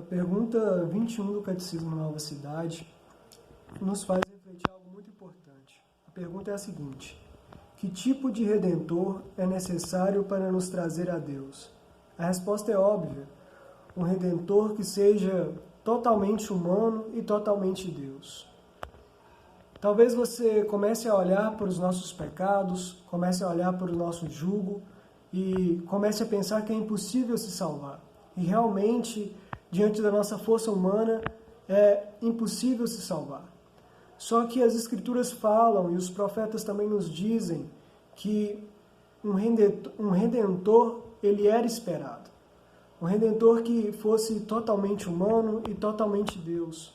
pergunta 21 do Catecismo Nova Cidade nos faz refletir algo muito importante. A pergunta é a seguinte: que tipo de redentor é necessário para nos trazer a Deus? A resposta é óbvia: um redentor que seja totalmente humano e totalmente Deus. Talvez você comece a olhar para os nossos pecados, comece a olhar para o nosso jugo e comece a pensar que é impossível se salvar. E realmente, diante da nossa força humana, é impossível se salvar. Só que as Escrituras falam, e os profetas também nos dizem, que um redentor, ele era esperado. Um redentor que fosse totalmente humano e totalmente Deus.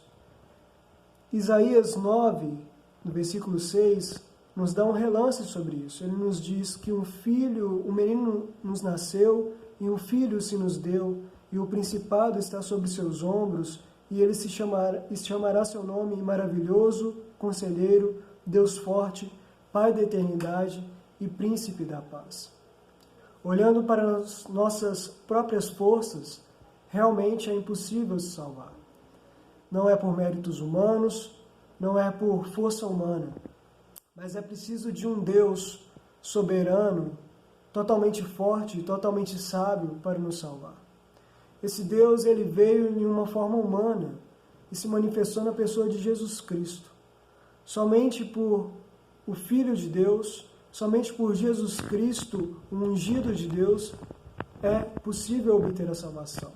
Isaías 9, no versículo 6, nos dá um relance sobre isso. Ele nos diz que um menino nos nasceu, e um filho se nos deu, e o principado está sobre seus ombros, e ele chamará seu nome Maravilhoso, Conselheiro, Deus Forte, Pai da Eternidade e Príncipe da Paz. Olhando para as nossas próprias forças, realmente é impossível se salvar. Não é por méritos humanos, não é por força humana, mas é preciso de um Deus soberano, totalmente forte e totalmente sábio para nos salvar. Esse Deus, ele veio em uma forma humana e se manifestou na pessoa de Jesus Cristo. Somente por o Filho de Deus, somente por Jesus Cristo, o ungido de Deus, é possível obter a salvação.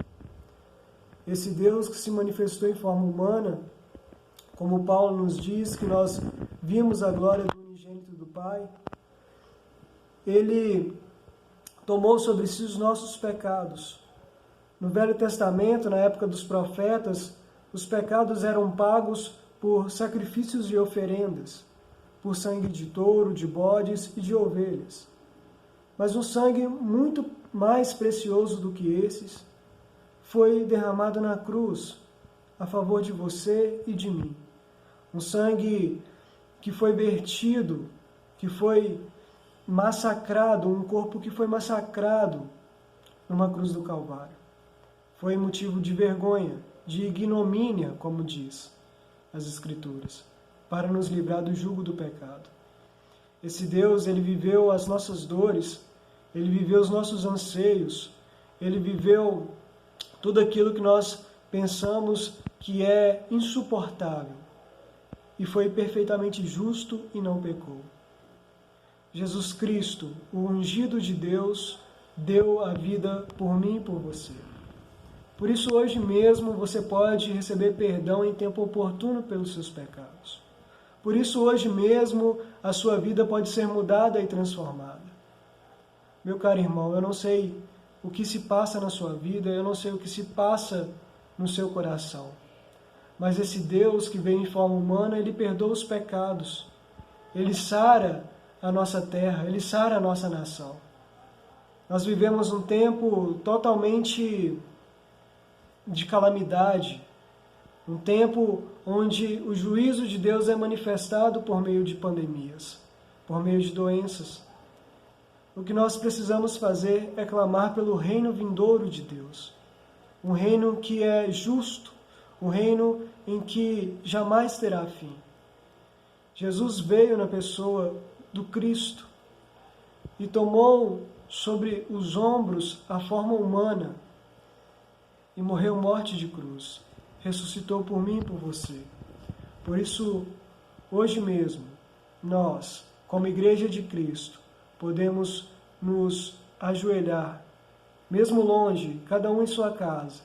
Esse Deus que se manifestou em forma humana, como Paulo nos diz, que nós vimos a glória do unigênito do Pai, ele tomou sobre si os nossos pecados. No Velho Testamento, na época dos profetas, os pecados eram pagos por sacrifícios e oferendas, por sangue de touro, de bodes e de ovelhas. Mas um sangue muito mais precioso do que esses foi derramado na cruz, a favor de você e de mim. Um sangue que foi vertido, que foi massacrado, um corpo que foi massacrado numa cruz do Calvário. Foi motivo de vergonha, de ignomínia, como diz as Escrituras, para nos livrar do jugo do pecado. Esse Deus, ele viveu as nossas dores, ele viveu os nossos anseios, ele viveu tudo aquilo que nós pensamos que é insuportável, e foi perfeitamente justo e não pecou. Jesus Cristo, o ungido de Deus, deu a vida por mim e por você. Por isso, hoje mesmo, você pode receber perdão em tempo oportuno pelos seus pecados. Por isso, hoje mesmo, a sua vida pode ser mudada e transformada. Meu caro irmão, eu não sei o que se passa na sua vida, eu não sei o que se passa no seu coração. Mas esse Deus que veio em forma humana, ele perdoa os pecados. Ele sara a nossa terra, ele sara a nossa nação. Nós vivemos um tempo totalmente de calamidade, um tempo onde o juízo de Deus é manifestado por meio de pandemias, por meio de doenças. O que nós precisamos fazer é clamar pelo reino vindouro de Deus, um reino que é justo, um reino em que jamais terá fim. Jesus veio na pessoa do Cristo e tomou sobre os ombros a forma humana e morreu morte de cruz. Ressuscitou por mim e por você. Por isso, hoje mesmo, nós, como Igreja de Cristo, podemos nos ajoelhar, mesmo longe, cada um em sua casa,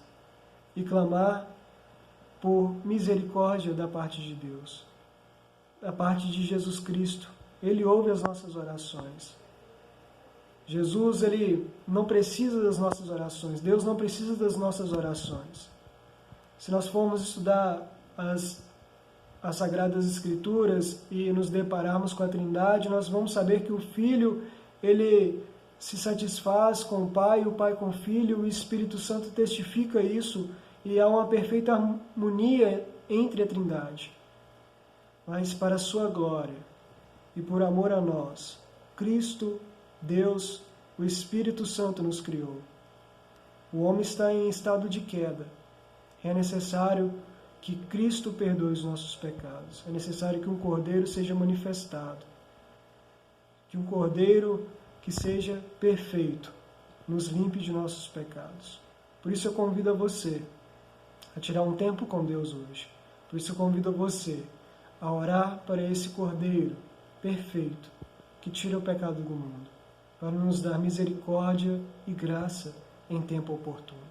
e clamar por misericórdia da parte de Deus, da parte de Jesus Cristo. Ele ouve as nossas orações. Jesus, ele não precisa das nossas orações. Deus não precisa das nossas orações. Se nós formos estudar as Sagradas Escrituras e nos depararmos com a Trindade, nós vamos saber que o Filho, ele se satisfaz com o Pai com o Filho, o Espírito Santo testifica isso, e há uma perfeita harmonia entre a Trindade. Mas para a sua glória e por amor a nós, Cristo, Deus, o Espírito Santo nos criou. O homem está em estado de queda. É necessário que Cristo perdoe os nossos pecados. É necessário que um Cordeiro seja manifestado. Que um Cordeiro que seja perfeito nos limpe de nossos pecados. Por isso eu convido a você a tirar um tempo com Deus hoje. Por isso eu convido a você a orar para esse Cordeiro perfeito que tira o pecado do mundo, para nos dar misericórdia e graça em tempo oportuno.